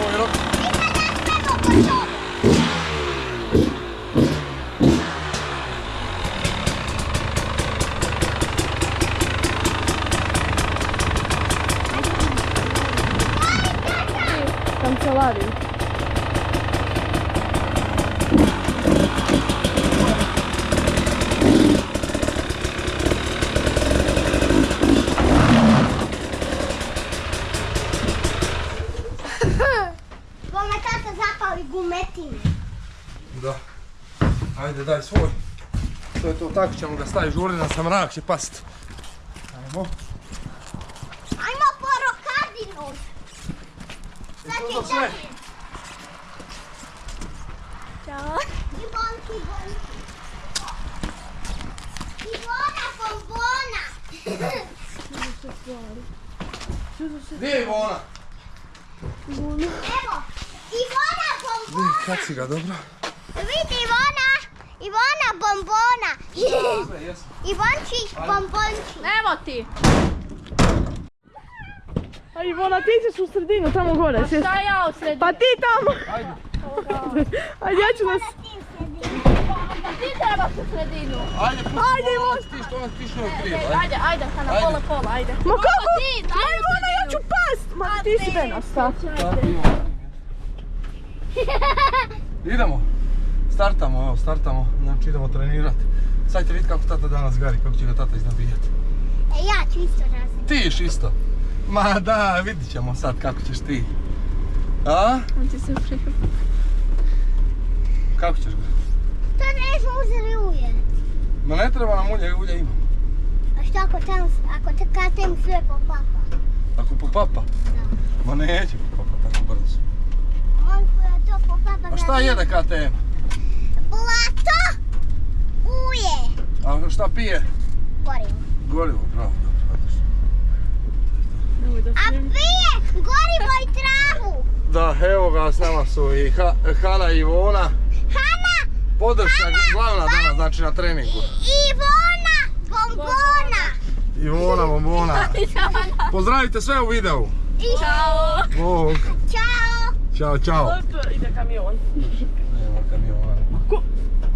evo je rok. Kancelariju. Bome tata zapali gumetine. Da. Ajde, daj svoj. To je to, tako ćemo ga staviti, žurina sa mrak će past. Ajmo. Ajmo po rokadinu. Sad će sve. Ćao. I bonki. I bona bombona. Gdje je Ivona? Evo, Ivona bombona. Kad si ga, dobro? Vidi Ivona bombona. Ivončić bombončić. Evo ti! A Ivona, ti ćeš u sredinu, tamo gore. Pa šta ja u sredinu? Pa ti tamo! Ajde. Ajde, ja ću nas... Ti trebaš u sredinu. Ajde, pusti ti što vas pišno krivo. Ajde, Hana, pola, ajde. Ma kako? Ti, Aj Ivona, ja ću past! Ma ti si Ben ostao. Idemo. Startamo, znači idemo trenirati. Sad ćete vidjeti kako tata danas gari, kako će ga tata iznabijati. Ja ću isto različiti. Ti iš isto? Ma da, vidit ćemo sad kako ćeš ti. A? On ti se prihvat. Kako ćeš ga? To nismo uzeli ulje. Ma ne treba nam ulje imamo. A što ako te katem sve popapa? Ako popapa? Da. Ma neće popapa tako brzo. On koja to popapa... A šta jede KTM? Blato, ulje, A šta pije? gorivo. Gorivo, bravo, dobro, A pije gorivo i travu. Da, evo ga, s nama su i Hana i Ivona. Hana, Podrška glavna danas, znači na treningu. Ivona bombona. Ivona bombona. Pozdravite sve u videu. Ćao. Bog. Ćao. Ćao. Ide kamion. Nema kamiona. Ko?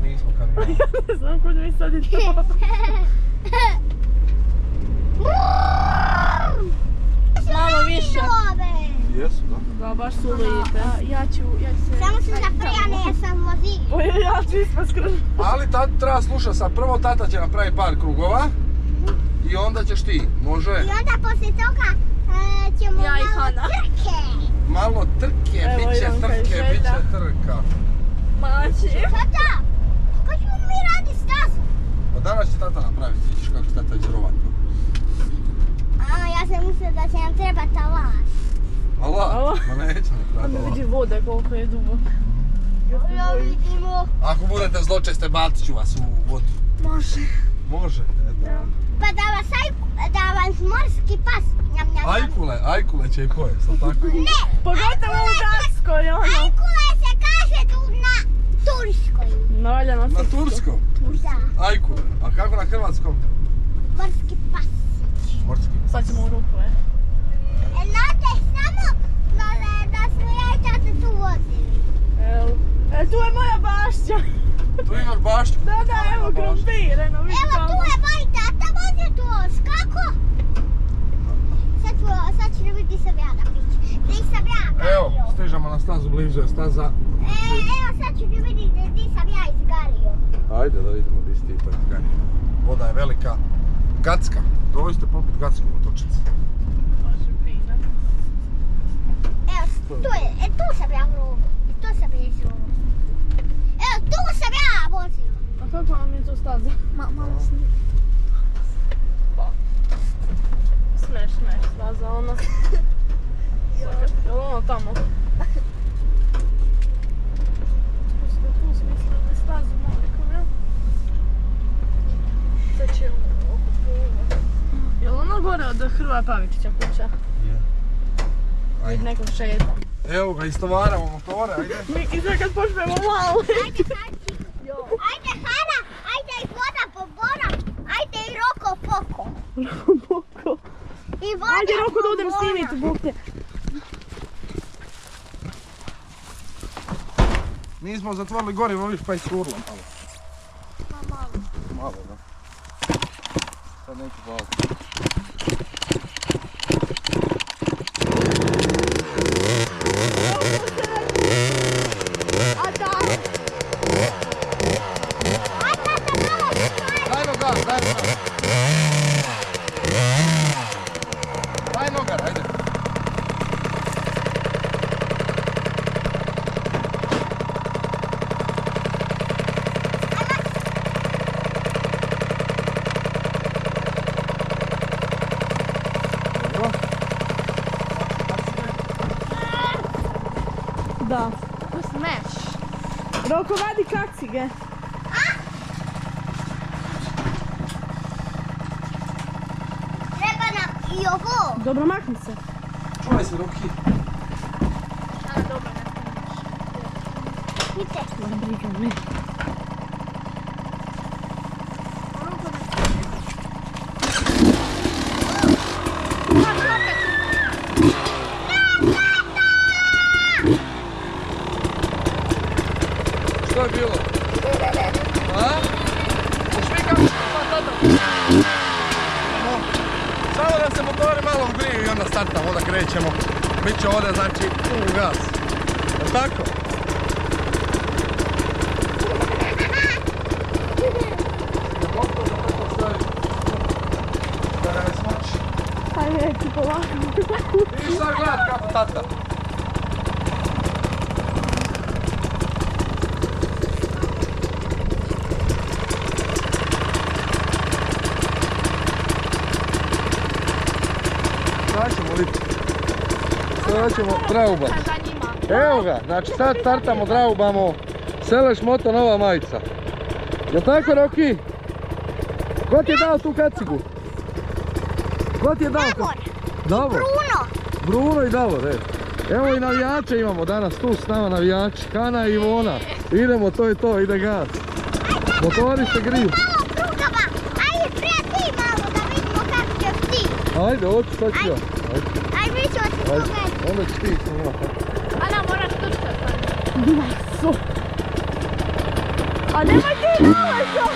Nismo kamiona. Ne znam ko mi sad je to. Malo više. Jesu, da. Da, baš su lijete. Ja ću se... Samo se zaprija, ne sam vozili. Ja ću ispred skroz. Ali treba slušati sad. Prvo tata će napraviti par krugova. I onda ćeš ti, može? I onda poslije toga ćemo Ja i malo Hana. trke. Malo trke, Evo, bit će Ivanka i trke, Željda. bit će trka. Mači. Tata, kako ćemo mi raditi stazu? Pa danas će tata napraviti, vidiš kako će tata izrovati. Ja sam mislila da će nam trebati alat. Allah, ma neće Onda napraviti. vidi vode koliko je dubok. Ja vidimo. Ako budete zločeste, bacit ću vas u vodu. Može. Može, eto. Pa da vas morski pas. Njam, njam, njam. Ajkule će i pojest, ali tako? Ne, Pogotovo u Danskoj, ono. ajkule se kaže tu na turskoj. Nalja na Na turskom? Da, Ajkule. A kako na hrvatskom? morski pas. Morski. Sad ćemo u ruku, Znate samo da smo ja i tata tu vozili. Tu je moja bašća. Tu imaš bašću. Da, evo krompir, eno vidi Evo tamo. tu je moj tata vozio tu os. Kako? Sad ću vidjeti sam ja da piće. Di sam ja gario. Evo, stižemo na stazu, bliže je staza. Evo sad ću vidjeti di sam ja izgario. Ajde da vidimo di si ti to izgario. Voda je velika. Gacka. Dođite poput Gatsku otočicu. Može fina. Evo, tu sam ja vrugo. Tu sam ja izvrugo. Evo, tu sam ja vozio. A kako vam je to staza? Malo sni. Smeš staza, ona. Jel ono tamo? Ste tu smislili stazu, majko, ja? Sad će oko prvo. Jel ono gore od Hrvoja Pavičića kuća? Je. Vid nekom šeta. Evo ga, istovaramo motore, ajde. Miki, sad kad počnemo malo. Ajde Hana, ajde i voda po bora, ajde i Roko poko. Boko. I voda Ajde Roko da po udem bora. snimiti, Bog te. Nismo zatvorili gorivo, viš pa iskurlo malo. Malo. Malo, da. Sad neću baviti. A da. Daj nogar, daj nogar. Daj nogar, ajde. Dobro. Da. To smeš. Roko, vadi kacige. Treba nam i ovo. Dobro, makni se. Čuvaj se, Roki. A, dobro, ne Vidite. smiješ. Briga, ne. Što je bilo? A? Ušvikam? Samo da se motori malo ugriju i onda startamo, onda krećemo. Bit će ovdje, znači, u gas. Jel' tako? Da ne smoči. Ajde, ti polako. Vidiš sad gledat kako tata. Sad ćemo vidjeti. Sad ćemo traubat. Za njima. Evo ga, znači sad startamo, draubamo. Seleš moto, nova majica. Jel' tako, Roki? Ko ti je dao tu kacigu? Ko ti je dao? Davor. Davor. Bruno. Bruno i Davor, evo i navijače imamo danas tu s nama navijači. Kana i Ivona. Idemo, to je to, ide gas. Motori se griju. Malo prugava. Ajde prije ti malo da vidimo kako ćeš ti. Ajde, hoću, sad ću ja. Ajde, Ajde mi ćemo se ajde. pogledati. Onda ću ti snimati. Ana, moraš tučkati. Maso. A nemoj ti nalazo.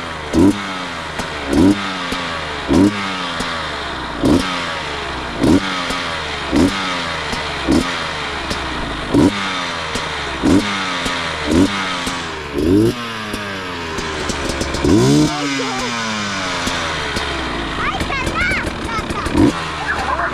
Ajde na, tata.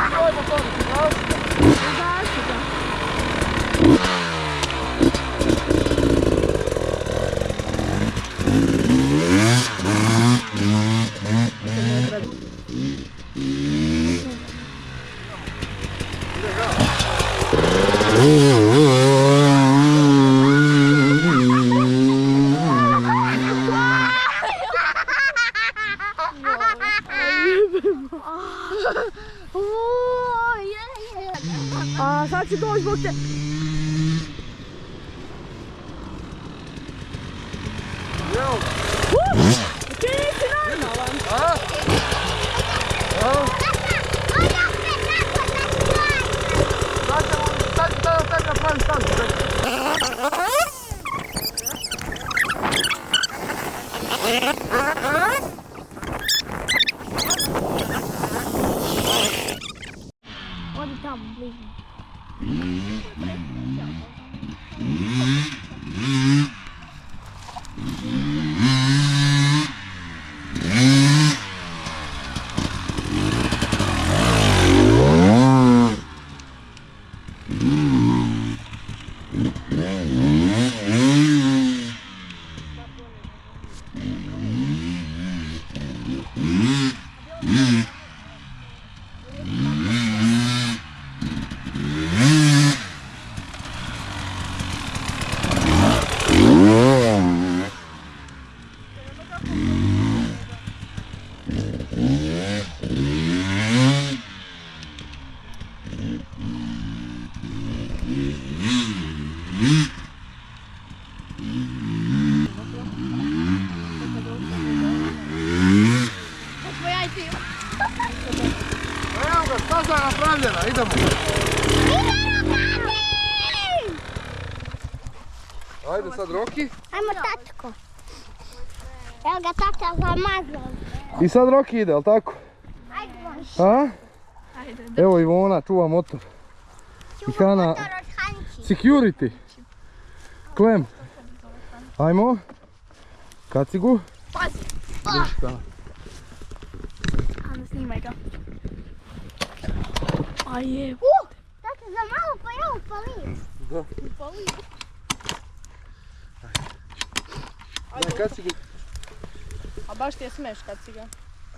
A sad ću doći zbog te. Evo ga. Ti nisi normalan. A? Evo. Sad ću tada tebi napraviti stanku. Odi tamo, blizu. Ajde sad Roki. Ajmo tatko. Evo ga tata zamazao. I sad Roki ide, jel tako? Ajde moš. A? Ajde. Evo Ivona čuva motor. I Hana, Motor od Hanči. security. Klem. Ajmo. Kacigu. Pazi. Drži Hana. Hana, snimaj ga. A je. Tata za malo pa ja upalim. Da. Daj kacigu. A baš ti je smeš kad si ga.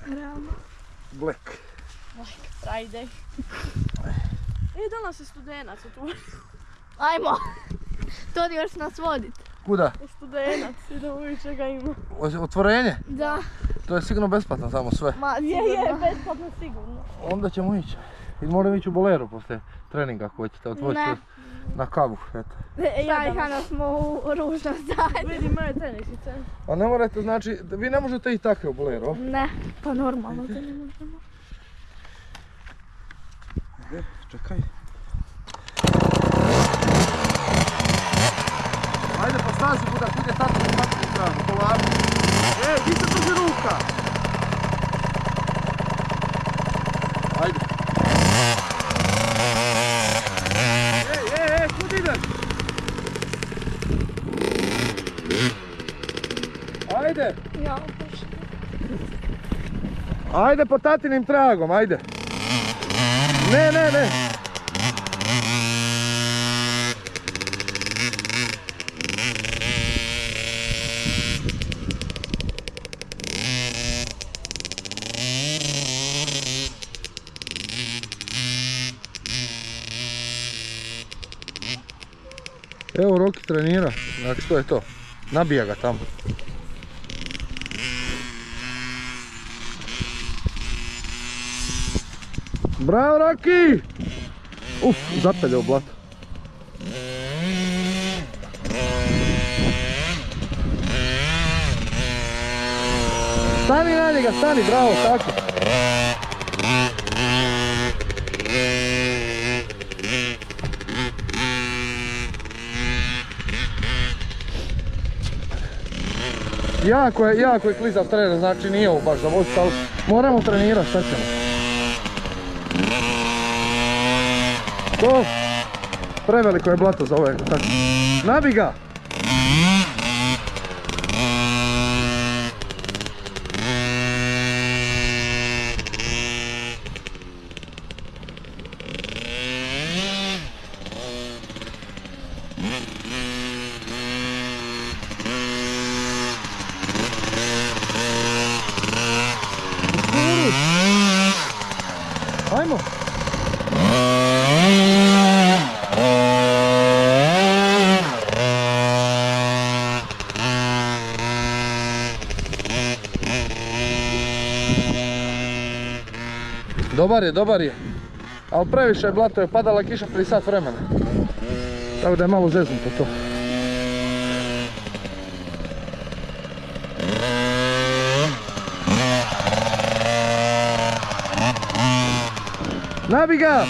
Realno. Black. Friday. Danas je studenac tu. Ajmo. To ti još nas vodit. Kuda? Studenac, idemo vidjeti čega ima. Otvorenje? Da. To je sigurno besplatno samo sve. Ma, Je, besplatno sigurno. Onda ćemo ići. I moram ići u Bolero poslije treninga ako hoćete otvoriti Ne. na kavu. Eto. Ja i Hana smo u ružnom zajedno. Vidi moje tenisice. A ne morate, znači, vi ne možete i takve u Bolero. Ne, pa normalno to ne možemo. Čekaj. Ajde po stazi buda, kud je tato na matku stranu, polako. Gdje se drži ruka? Ajde. Kud ideš? Ajde. Ja, bože. Ajde po tatinim tragom, ajde. Ne. Evo Roki trenira, znači to je to. Nabija ga tamo. Bravo Roki! Uf, zapeljao blato. Stani na njega, stani, bravo, tako. Jako je klizav teren, znači nije ovo baš za voziti, ali moramo trenirati, šta ćemo. To, preveliko je blato za ove, tako. Nabi ga! Ajmo! Dobar je. Ali previše je blato, je padala kiša prije sat vremena. Tako da je malo zeznuto to. Nabi ga!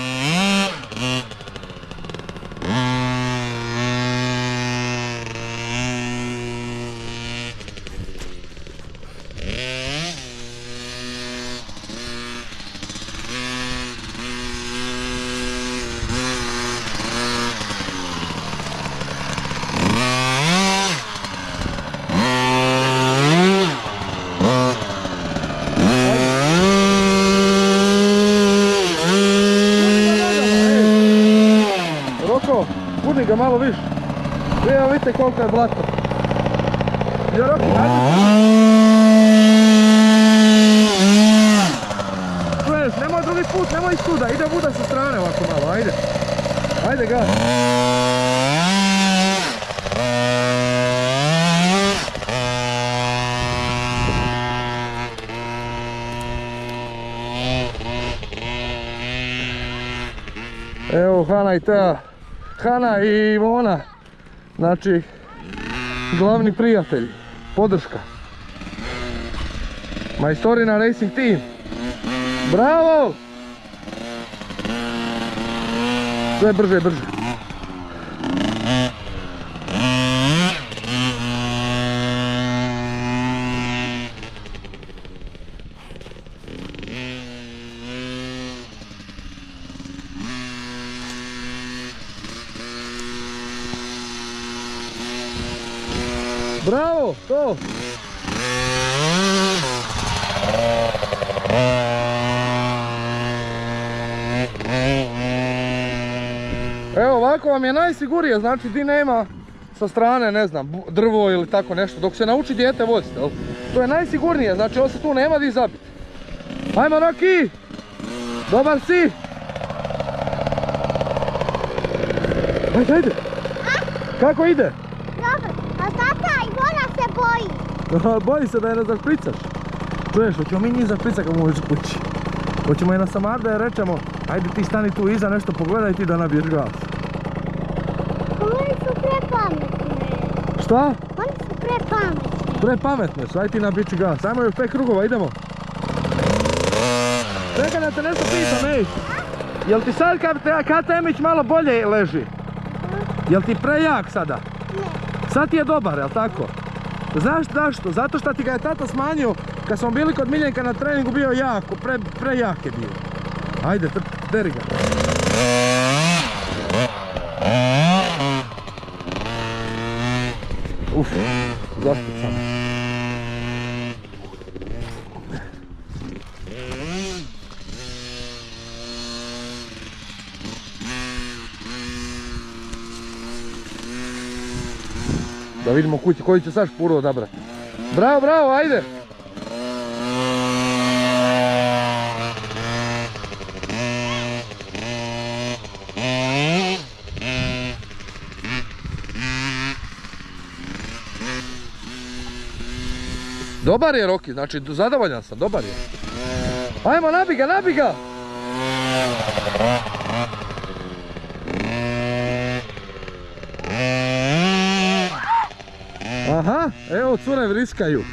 Roko, budi ga malo više. Evo vidite koliko je blato. Ja Roki, čuješ, nemoj drugi put, nemoj iz tuda, ide buda sa strane ovako malo, ajde. Ajde ga. Evo Hana i Tea, Hana i Ivona, znači glavni prijatelji, podrška. Majstorina Racing Team, bravo! Sve brže. Bravo, to. Evo ovako vam je najsigurnije, znači di nema sa strane, ne znam, drvo ili tako nešto, dok se nauči dijete voziti, jel? To je najsigurnije, znači ovo se tu nema di zabiti. Ajmo Roki! Dobar si! Ajde, ajde! Kako ide? Dobro, a tata i voda se boji. Boji se da je ne zašpricaš. Čuješ, hoćemo mi njih zašpricati kako možeš kući. Hoćemo je na samar da je rečemo, ajde ti stani tu iza nešto pogledaj ti da nabiješ gas. Oni su prepametni. Šta? Oni su prepametni. Prepametne su, ajde ti nabići gas. Ajmo još 5 krugova, idemo. Čekaj da te nešto pitam, ej. Jel ti sad KTM-ić malo bolje leži? Jel ti prejak sada? Ne. Sad ti je dobar, jel tako? Znaš zašto? Zato što ti ga je tata smanjio kad smo bili kod Miljenka na treningu bio jako, prejak je bio. Ajde, deri ga. Uf, zaspit sam. Da vidimo kući koji će sad špuru odabrati. Bravo, bravo, ajde! Dobar je Roki, znači zadovoljan sam, dobar je. Ajmo, nabi ga, nabi ga! Aha, evo cure vriskaju.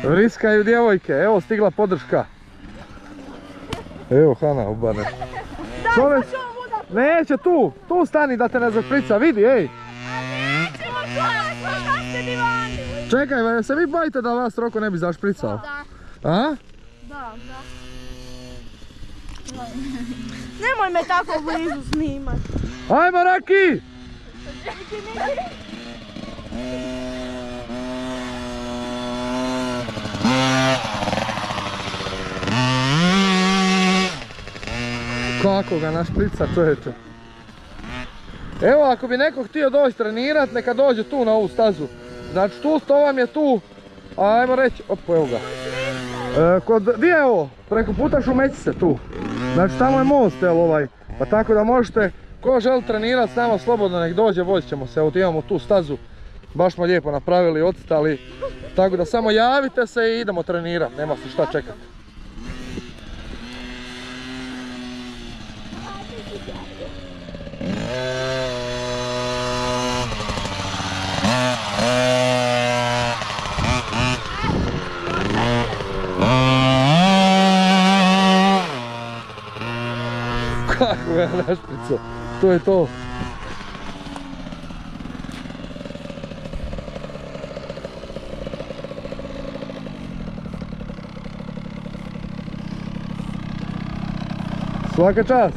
Vriskaju djevojke, evo stigla podrška. Evo Hana ubane. Neće tu, tu stani da te ne zašprica, vidi, ej. Čekaj, se vi bojite da vas Roko ne bi zašpricao? Da. A? Da. Nemoj me tako blizu snimat. Ajmo Roki! Kako ga našprica čovječe. Evo ako bi neko htio doći trenirat, neka dođe tu na ovu stazu. Znači to vam je tu, ajmo reći, opo evo ga. Gdje je ovo? Preko puta Šumećice tu. Znači tamo je most ovaj, pa tako da možete, ko želi trenirat s nama slobodno nek dođe, vozit ćemo se, evo imamo tu stazu. Baš smo lijepo napravili, odstali, tako da samo javite se i idemo trenirat, nema se šta čekati. Kako ga našpricao, to je to. Svaka čast.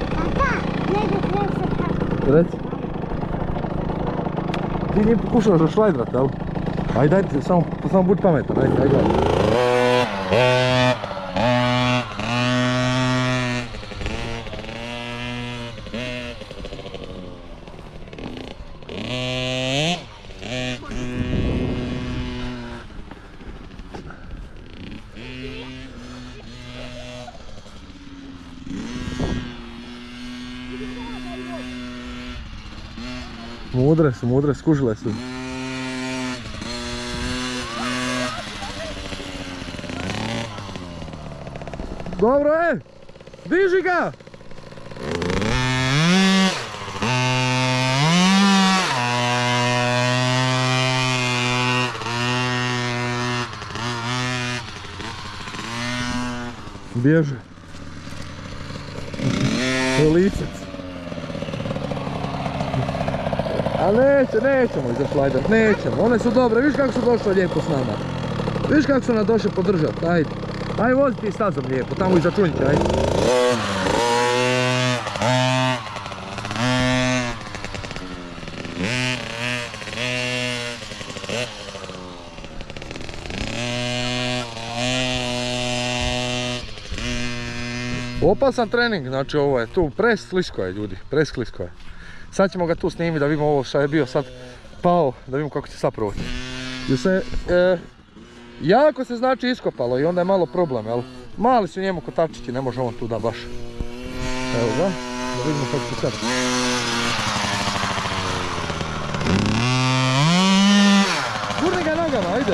Tata, ne treba se tako. Reci. Ti nije pokušaš da šlajdrat, jel? Ajde, dajte, samo budi pametan, ajde, ajde. Mudre, skužile su. Dobro je! Diži ga! Bježe. Licec. A nećemo ih zašlajdat, nećemo. One su dobre, viš kako su došle lijepo s nama. Viš kako su nas došle podržat, ajde. Ajde vozi ti stazom lijepo, tamo iza čunjke, ajde. Opasan trening, znači ovo je tu presklisko je ljudi, presklisko je. Sad ćemo ga tu snimiti da vidimo ovo što je bio sad pao, da vidimo kako će sad proći. Jer se, jako se znači iskopalo i onda je malo problem, jel? Mali su njemu kotačići, ne može on tu da baš. Evo ga, da vidimo kako će sad. Gurni ga nogama, ajde!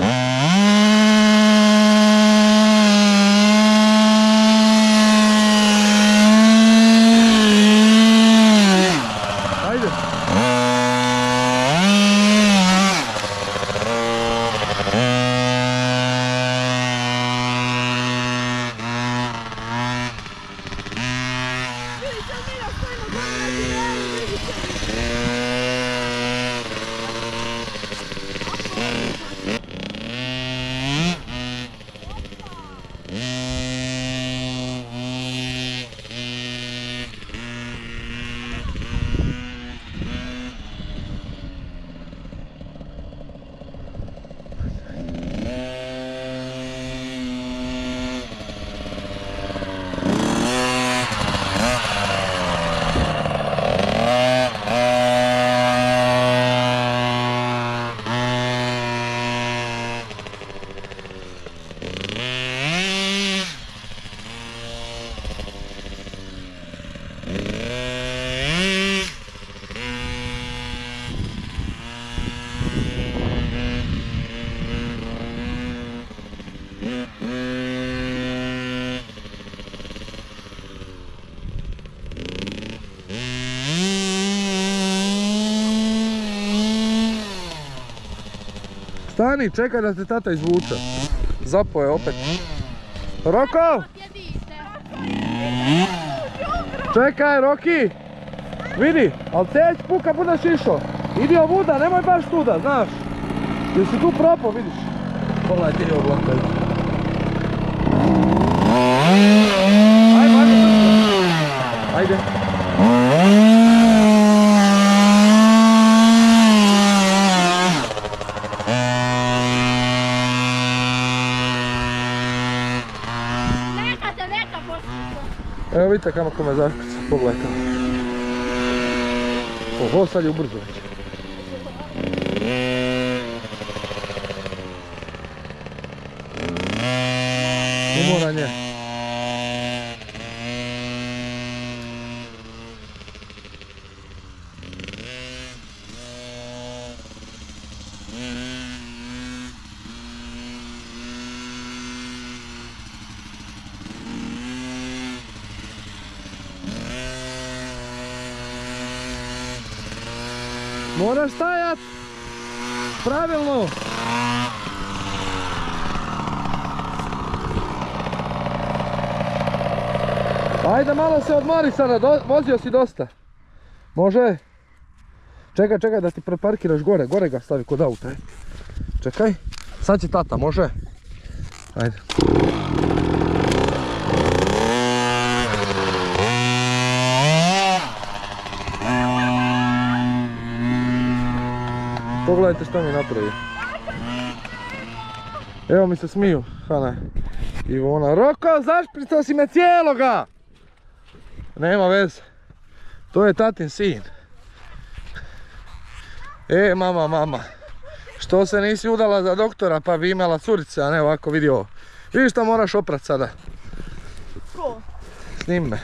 Ajde! Stani, čekaj da te tata izvuče. Zapo je opet. Roko! Čekaj, Roki! Vidi, ali teć puka budeš išao. Idi ovuda, nemoj baš tuda, znaš. Jer si tu propao, vidiš. Pogledaj ti je oblakaj. Ajde. Evo vidite kako me zašpica, pogledaj kako. Oho, sad je ubrzo već. Umoran je. Moraš stajat pravilno. Ajde malo se odmori sada, vozio si dosta. Može? Čekaj, čekaj da ti preparkiraš gore, gore ga stavi kod auta. Čekaj, sad će tata, može? Ajde. Pogledajte što mi je napravio. Evo mi se smiju, Hana, Ivona. Roko, zašpricao si me cijeloga! Nema veze. To je tatin sin. Mama. Što se nisi udala za doktora pa bi imala curice, a ne ovako, vidi ovo. Vidiš što moraš oprat sada. Ko? Snim me.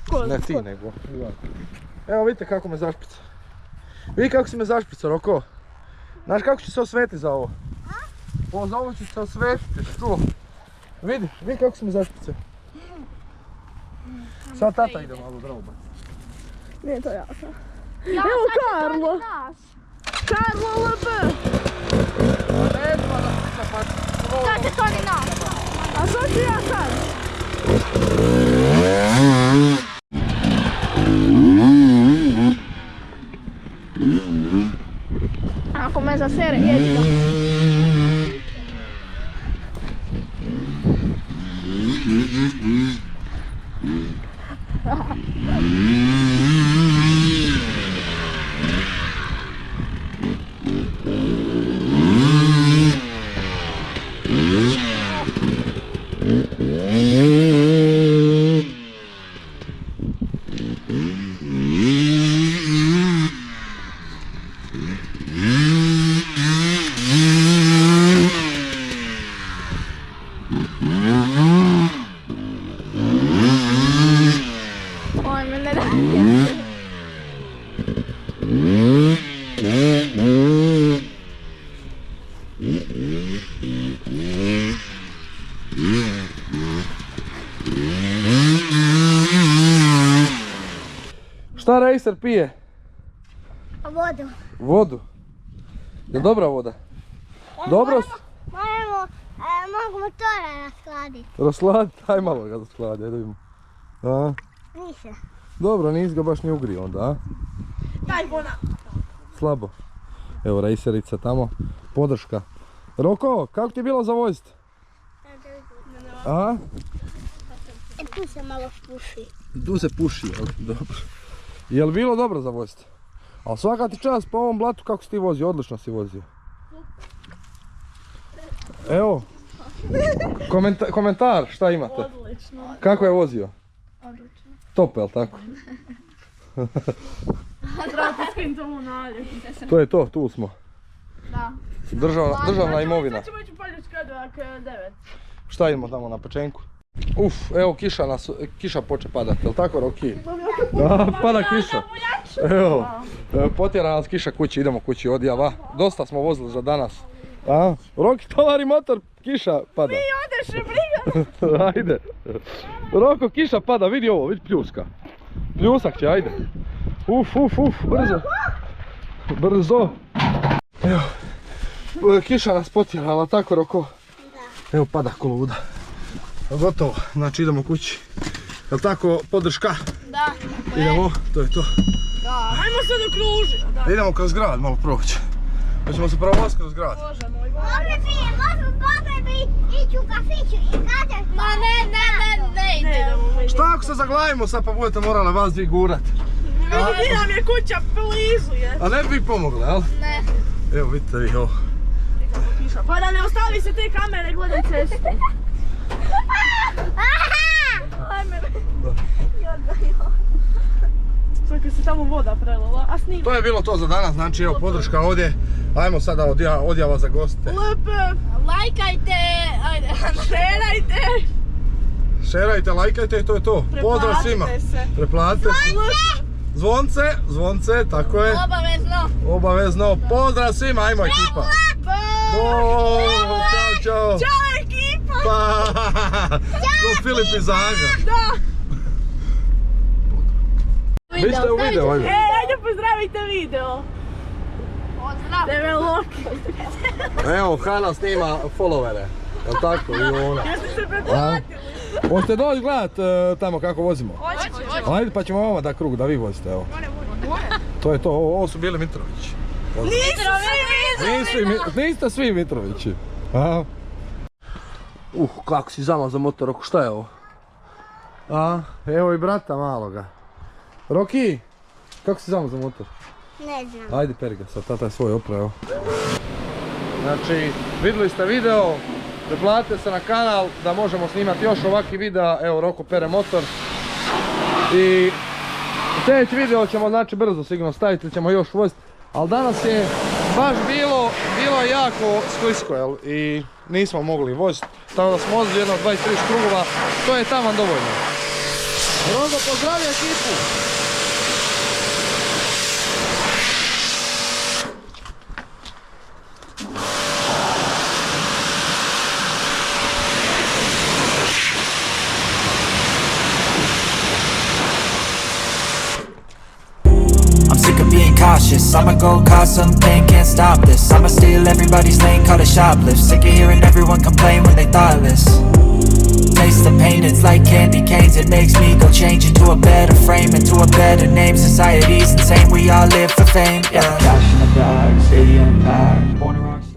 Ko? Ne ti nego. Evo vidite kako me zašprica. Vidi kako si me zašpricao, Roko. Znaš kako ću se osvetiti za ovo? Za ovo ću se osvetiti, čuo. Vidi kako si me zašpricao. Sad tata ide malo droba. Nije to ja sam. Evo Karlo! Karlo LB! Sad će to ni nas. A što ću ja sad? Ako me zasere, jedi ga. Oj, men det där. Šta Racer pije? Vodu. Vodu. Je dobra voda? Dobro Mogu motora raskladiti. rasladiti, aj malo ga raskladi, ajde vidimo. A? Nisam. Dobro, nis ga baš ni ugrio onda, a? Daj bona. Slabo. Evo racerica tamo, podrška. Roko, kako ti je bilo za voziti? A? Tu se malo puši. Tu se puši, jel? Dobro. Je li bilo dobro za voziti? Ali svaka ti čast po ovom blatu kako si ti vozio, odlično si vozio. Evo, komentar, šta imate? Odlično. Kako je vozio? Odlično. Top, jel tako? Treba ti skrin tomu nalje. To je to, tu smo. Da. Državna imovina. Sad ćemo ići paljuć Cadillac 9. Šta idemo tamo na pečenku? Uf, evo kiša poče padat, jel tako Roki? Da, pada kiša. Evo, potjera nas kiša kući, idemo kući odjava. Dosta smo vozili za danas. A? Roki tovari motor, kiša pada. Ti odeš, briga! Ajde. Roko, kiša pada, vidi ovo, vidi pljuska. Pljusak će, ajde. Uf, brzo. Brzo. Evo, kiša nas potjerala, tako Roko? Da. Evo pada ko luda. Gotovo, znači idemo kući. Jel tako, podrška? Da. Idemo, to je to. Da. Ajmo se dokruži. Idemo kroz grad malo proći. Hoćemo se provoziti kroz grad. Bože moj, Mogli bi ići u kafiću i kažeš... Ma ne idemo. Šta ako se zaglavimo sad pa budete morali vas dvi gurat? Vidi nam je kuća blizu, je. A ne bi vi pomogli, jel? Ne. Evo vidite vi ovo. Pa da ne ostavi se te kamere, gledaj cestu. Ajme. Sad kad se tamo voda prelila, a snima. To je bilo to za danas, znači evo podrška ovdje. Ajmo sada odjava za goste. Lepe, Lajkajte, ajde. šerajte. Šerajte, lajkajte i to je to. Pozdrav svima. Preplatite se. Preplatite se. Zvonce, tako je. Obavezno. Pozdrav svima, ajmo ekipa. Ćao. Ćao ekipa. Pa, ko Filip iz Zaga. Da. Vi ste u videu, ajde. Ajde pozdravite video. Pozdrav. Tebe Loki. Evo, Hana snima followere. Jel tako? I ona. Jeste se pretplatili? Hoćete doći gledat tamo kako vozimo? Hoće. Ajde pa ćemo vama da krug da vi vozite, evo. To je to, ovo su bili Mitrovići. Niste svi Mitrovići. A? Kako si zamazao motor, šta je ovo? A, evo i brata maloga. Roki, kako si zamazao motor? Ne znam. Ajde peri ga sad, tata je svoj opravo. Znači, vidjeli ste video, preplatite se na kanal da možemo snimati još ovakvih videa. Evo Roko pere motor. I sljedeći video ćemo znači brzo sigurno staviti, ćemo još voziti. Ali danas je baš bilo jako sklisko, jel? I nismo mogli voziti. Tako da smo vozili jedno 23 krugova, to je taman dovoljno. Rogo, pozdravi ekipu! Cautious, I'ma go cause something, can't stop this. I'ma steal everybody's lane, call it shoplift. Sick of hearing everyone complain when they thoughtless. Taste the pain, it's like candy canes. It makes me go change into a better frame, into a better name. Society's insane, we all live for fame, yeah. Cash in the bag, stadium packed, born around